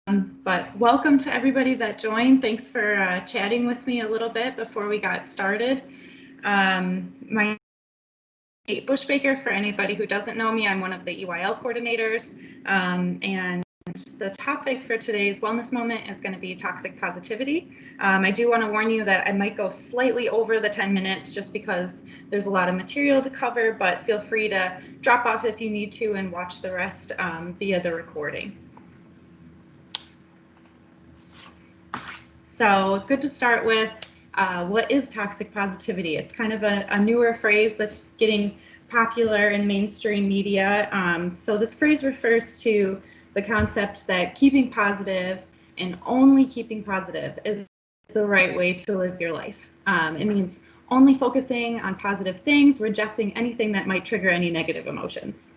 But welcome to everybody that joined. Thanks for chatting with me a little bit before we got started. My name is Kate Bushbaker. For anybody who doesn't know me, I'm one of the EYL coordinators. And the topic for today's wellness moment is going to be toxic positivity. I do want to warn you that I might go slightly over the 10 minutes just because there's a lot of material to cover, but feel free to drop off if you need to and watch the rest via the recording. So good to start with, what is toxic positivity? It's kind of a newer phrase that's getting popular in mainstream media. So this phrase refers to the concept that keeping positive and only keeping positive is the right way to live your life. It means only focusing on positive things, rejecting anything that might trigger any negative emotions.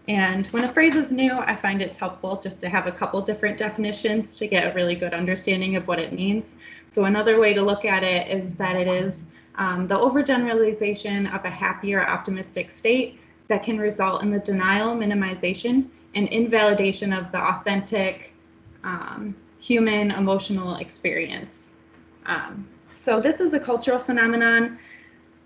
And when a phrase is new, I find it's helpful just to have a couple different definitions to get a really good understanding of what it means. So another way to look at it is that it is the overgeneralization of a happy or optimistic state that can result in the denial, minimization, and invalidation of the authentic human emotional experience. So this is a cultural phenomenon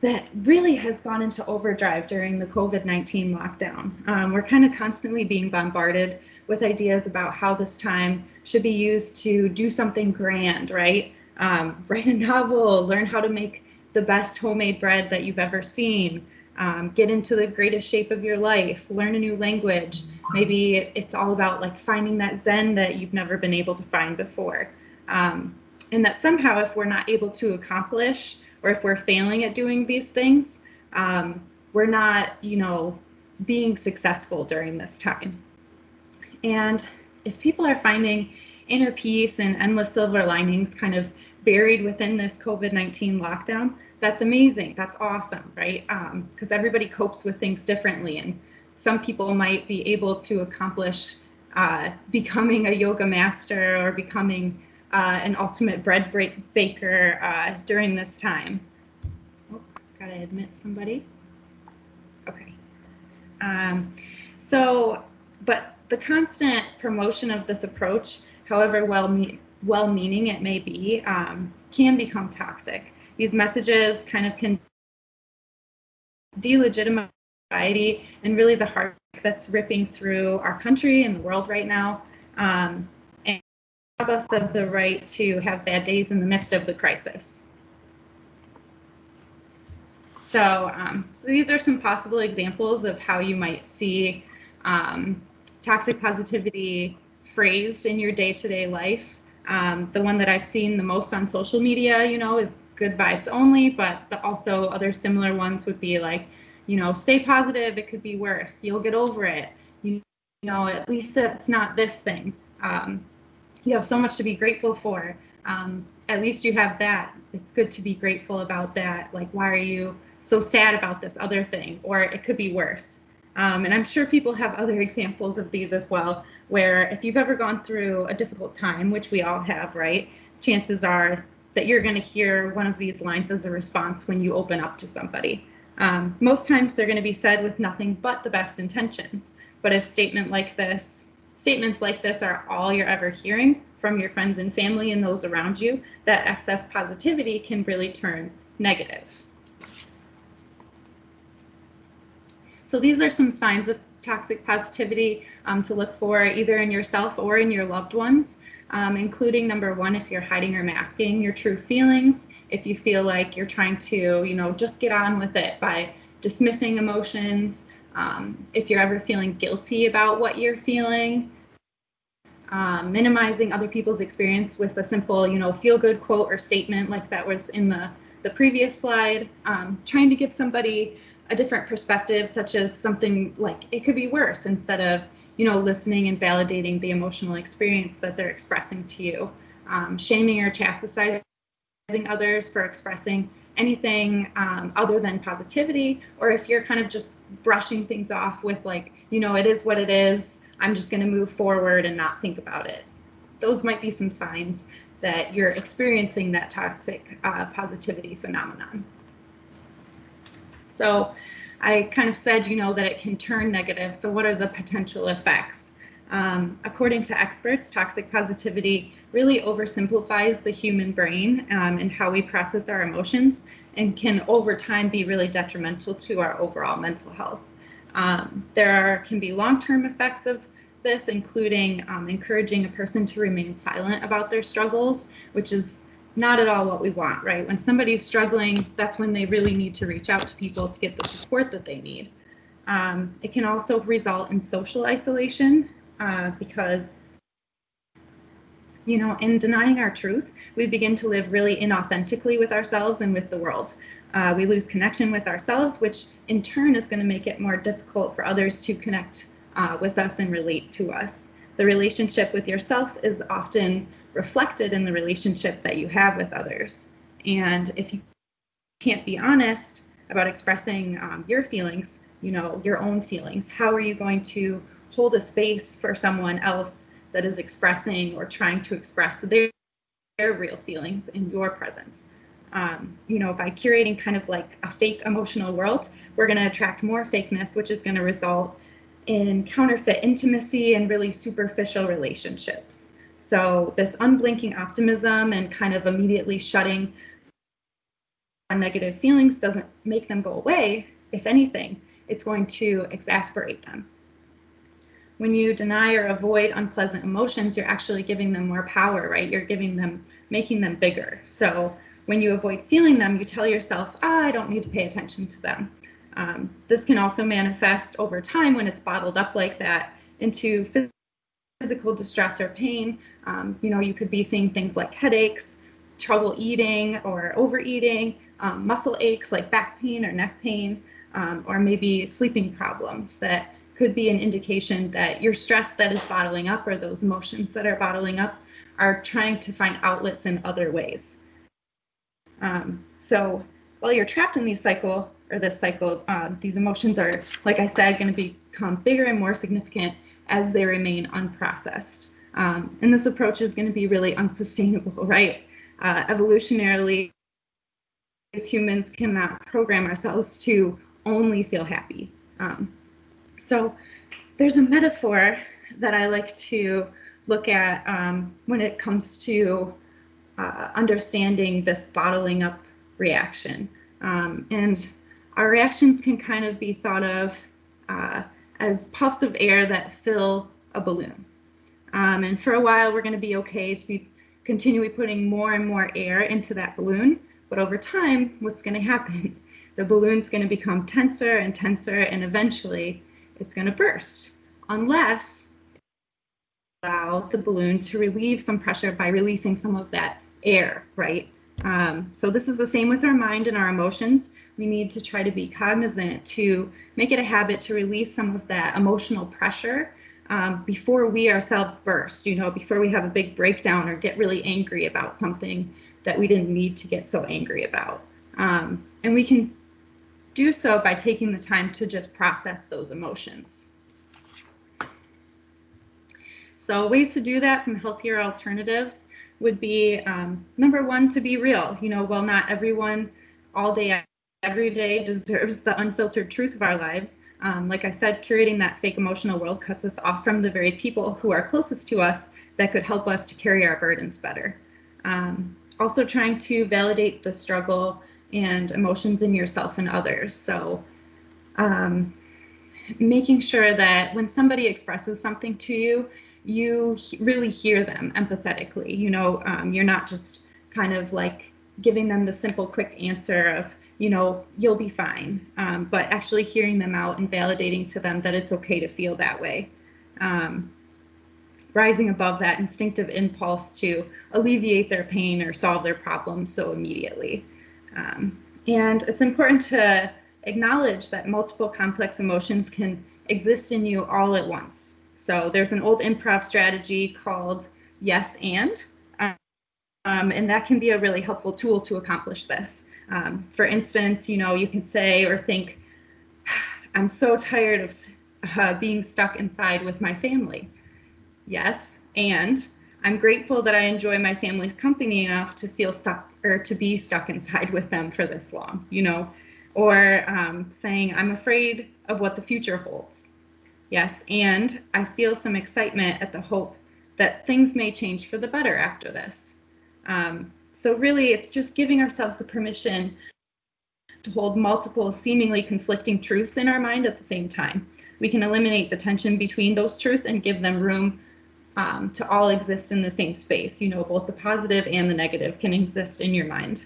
that really has gone into overdrive during the COVID-19 lockdown. We're kind of constantly being bombarded with ideas about how this time should be used to do something grand, right? Write a novel, learn how to make the best homemade bread that you've ever seen, get into the greatest shape of your life, learn a new language. Maybe it's all about like finding that Zen that you've never been able to find before. And that somehow if we're not able to accomplish or if we're failing at doing these things, we're not, being successful during this time. And if people are finding inner peace and endless silver linings kind of buried within this COVID-19 lockdown, that's amazing. That's awesome, right? Because everybody copes with things differently. And some people might be able to accomplish becoming a yoga master or becoming an ultimate bread baker during this time. Oh, gotta admit somebody. Okay. But the constant promotion of this approach, however well-meaning it may be, can become toxic. These messages kind of can delegitimize society and really the heart that's ripping through our country and the world right now. And us of the right to have bad days in the midst of the crisis. So these are some possible examples of how you might see toxic positivity phrased in your day-to-day life. The one that I've seen the most on social media, is good vibes only, but also other similar ones would be like, stay positive, it could be worse, you'll get over it, at least it's not this thing. You have so much to be grateful for. At least you have that. It's good to be grateful about that. Like, why are you so sad about this other thing? Or it could be worse. And I'm sure people have other examples of these as well, where if you've ever gone through a difficult time, which we all have, right? Chances are that you're going to hear one of these lines as a response when you open up to somebody. Most times they're going to be said with nothing but the best intentions. But if statements like this are all you're ever hearing from your friends and family and those around you, that excess positivity can really turn negative. So these are some signs of toxic positivity to look for either in yourself or in your loved ones, including number one, if you're hiding or masking your true feelings, if you feel like you're trying to, just get on with it by dismissing emotions, if you're ever feeling guilty about what you're feeling, minimizing other people's experience with a simple, feel-good quote or statement like that was in the previous slide, trying to give somebody a different perspective, such as something like it could be worse, instead of, listening and validating the emotional experience that they're expressing to you, shaming or chastising others for expressing anything other than positivity, or if you're kind of just brushing things off with like, it is what it is, I'm just going to move forward and not think about it. Those might be some signs that you're experiencing that toxic positivity phenomenon. So I kind of said, that it can turn negative. So what are the potential effects? According to experts, toxic positivity really oversimplifies the human brain and how we process our emotions, and can over time be really detrimental to our overall mental health. Can be long-term effects of this, including encouraging a person to remain silent about their struggles, which is not at all what we want, right? When somebody's struggling, that's when they really need to reach out to people to get the support that they need. It can also result in social isolation because, in denying our truth, we begin to live really inauthentically with ourselves and with the world. We lose connection with ourselves, which in turn is going to make it more difficult for others to connect with us and relate to us. The relationship with yourself is often reflected in the relationship that you have with others. And if you can't be honest about expressing your feelings, your own feelings, how are you going to hold a space for someone else that is expressing or trying to express their real feelings in your presence? By curating kind of like a fake emotional world, we're going to attract more fakeness, which is going to result in counterfeit intimacy and really superficial relationships. So this unblinking optimism and kind of immediately shutting on negative feelings doesn't make them go away. If anything, it's going to exacerbate them. When you deny or avoid unpleasant emotions, you're actually giving them more power, right? You're making them bigger. So when you avoid feeling them, you tell yourself, I don't need to pay attention to them. This can also manifest over time when it's bottled up like that into physical distress or pain. You could be seeing things like headaches, trouble eating or overeating, muscle aches like back pain or neck pain, or maybe sleeping problems that could be an indication that your stress that is bottling up, or those emotions that are bottling up, are trying to find outlets in other ways. So while you're trapped in this cycle, these emotions are, like I said, going to become bigger and more significant as they remain unprocessed. And this approach is going to be really unsustainable, right? Evolutionarily, as humans cannot program ourselves to only feel happy. So there's a metaphor that I like to look at when it comes to understanding this bottling up reaction. And our reactions can kind of be thought of as puffs of air that fill a balloon. And for a while, we're going to be okay to be continually putting more and more air into that balloon. But over time, what's going to happen? The balloon's going to become tenser and tenser, and eventually it's going to burst, unless you allow the balloon to relieve some pressure by releasing some of that air, right? So this is the same with our mind and our emotions. We need to try to be cognizant to make it a habit to release some of that emotional pressure before we ourselves burst, before we have a big breakdown or get really angry about something that we didn't need to get so angry about. And we can do so by taking the time to just process those emotions. So ways to do that, some healthier alternatives would be, number one, to be real. While not everyone all day, every day deserves the unfiltered truth of our lives, like I said, curating that fake emotional world cuts us off from the very people who are closest to us that could help us to carry our burdens better. Also trying to validate the struggle and emotions in yourself and others. So making sure that when somebody expresses something to you, you really hear them empathetically. You're not just kind of like giving them the simple, quick answer of, you'll be fine, but actually hearing them out and validating to them that it's okay to feel that way. Rising above that instinctive impulse to alleviate their pain or solve their problems so immediately. And it's important to acknowledge that multiple complex emotions can exist in you all at once. So there's an old improv strategy called yes and that can be a really helpful tool to accomplish this. For instance, you can say or think, I'm so tired of being stuck inside with my family. Yes, and I'm grateful that I enjoy my family's company enough to feel stuck or to be stuck inside with them for this long, or saying I'm afraid of what the future holds. Yes, and I feel some excitement at the hope that things may change for the better after this. So really, it's just giving ourselves the permission to hold multiple seemingly conflicting truths in our mind at the same time. We can eliminate the tension between those truths and give them room to all exist in the same space. You know, both the positive and the negative can exist in your mind.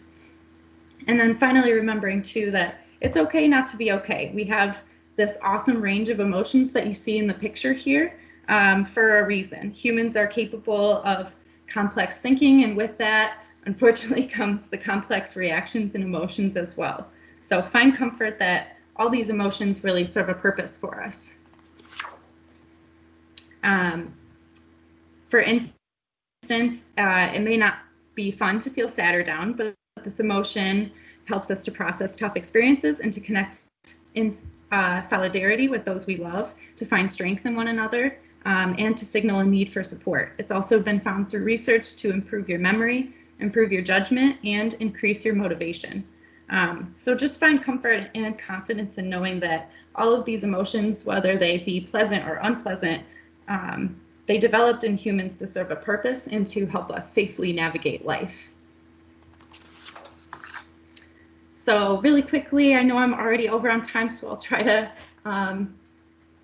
And then finally, remembering too that it's okay not to be okay. We have this awesome range of emotions that you see in the picture here for a reason. Humans are capable of complex thinking, and with that, unfortunately, comes the complex reactions and emotions as well. So find comfort that all these emotions really serve a purpose for us. For instance, it may not be fun to feel sad or down, but this emotion helps us to process tough experiences and to connect in solidarity with those we love, to find strength in one another, and to signal a need for support. It's also been found through research to improve your memory, improve your judgment, and increase your motivation. So just find comfort and confidence in knowing that all of these emotions, whether they be pleasant or unpleasant, they developed in humans to serve a purpose and to help us safely navigate life. So really quickly, I know I'm already over on time, so I'll try to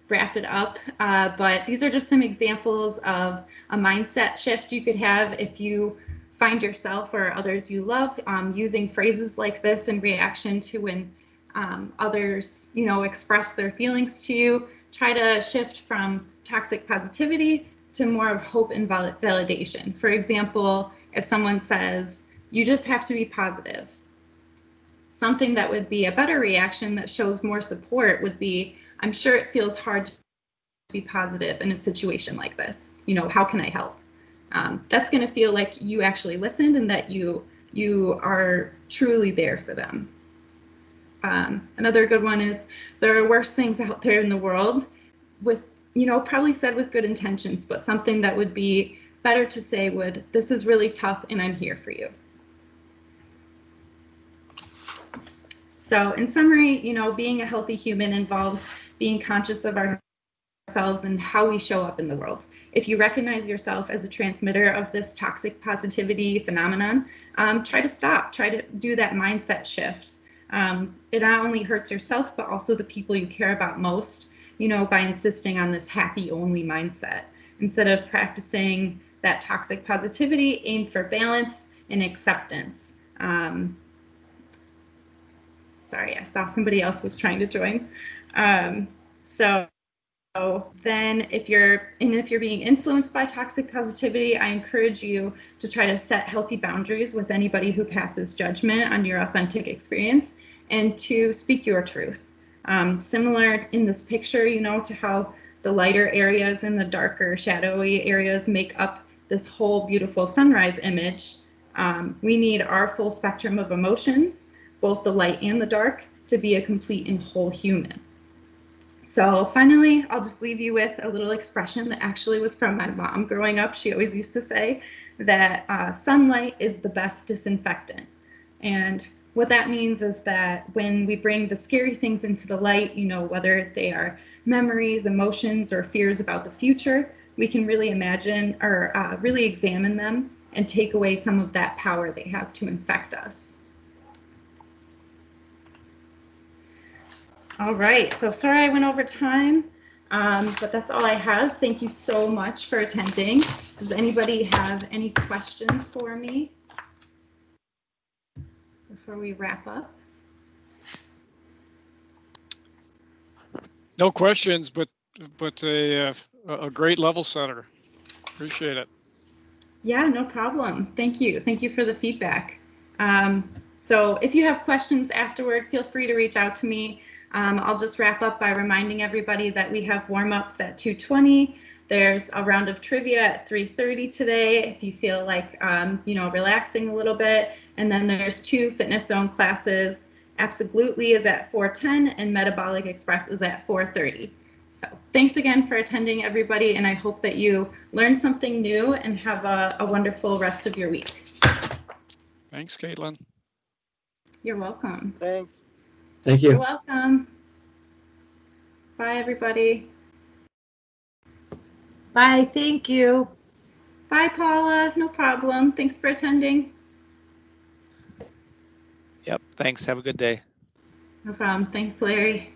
wrap it up. But these are just some examples of a mindset shift you could have if you find yourself or others you love using phrases like this in reaction to when others, you know, express their feelings to you. Try to shift from toxic positivity to more of hope and validation. For example, if someone says, "You just have to be positive," something that would be a better reaction that shows more support would be, "I'm sure it feels hard to be positive in a situation like this. You know, how can I help?" That's going to feel like you actually listened and that you are truly there for them. Another good one is, "There are worse things out there in the world," with, you know, probably said with good intentions, but something that would be better to say would, "This is really tough and I'm here for you." So in summary, you know, being a healthy human involves being conscious of ourselves and how we show up in the world. If you recognize yourself as a transmitter of this toxic positivity phenomenon, try to stop, try to do that mindset shift. It not only hurts yourself, but also the people you care about most, you know, by insisting on this happy only mindset. Instead of practicing that toxic positivity, aim for balance and acceptance. Sorry, I saw somebody else was trying to join. So then if you're being influenced by toxic positivity, I encourage you to try to set healthy boundaries with anybody who passes judgment on your authentic experience and to speak your truth. Similar in this picture, you know, to how the lighter areas and the darker shadowy areas make up this whole beautiful sunrise image. We need our full spectrum of emotions, both the light and the dark, to be a complete and whole human. So finally, I'll just leave you with a little expression that actually was from my mom growing up. She always used to say that sunlight is the best disinfectant. And what that means is that when we bring the scary things into the light, you know, whether they are memories, emotions, or fears about the future, we can really imagine or really examine them and take away some of that power they have to infect us. All right, so sorry I went over time, but that's all I have. Thank you so much for attending. Does anybody have any questions for me before we wrap up? No questions, but a great level setter. Appreciate it. Yeah, no problem. Thank you. Thank you for the feedback. So if you have questions afterward, feel free to reach out to me. I'll just wrap up by reminding everybody that we have warm-ups at 2:20. There's a round of trivia at 3:30 today if you feel like, you know, relaxing a little bit. And then there's 2 Fitness Zone classes. Absolutely is at 4:10 and Metabolic Express is at 4:30. So thanks again for attending, everybody, and I hope that you learned something new and have a wonderful rest of your week. Thanks, Caitlin. You're welcome. Thanks. Thank you. You're welcome. Bye, everybody. Bye. Thank you. Bye, Paula. No problem. Thanks for attending. Yep. Thanks. Have a good day. No problem. Thanks, Larry.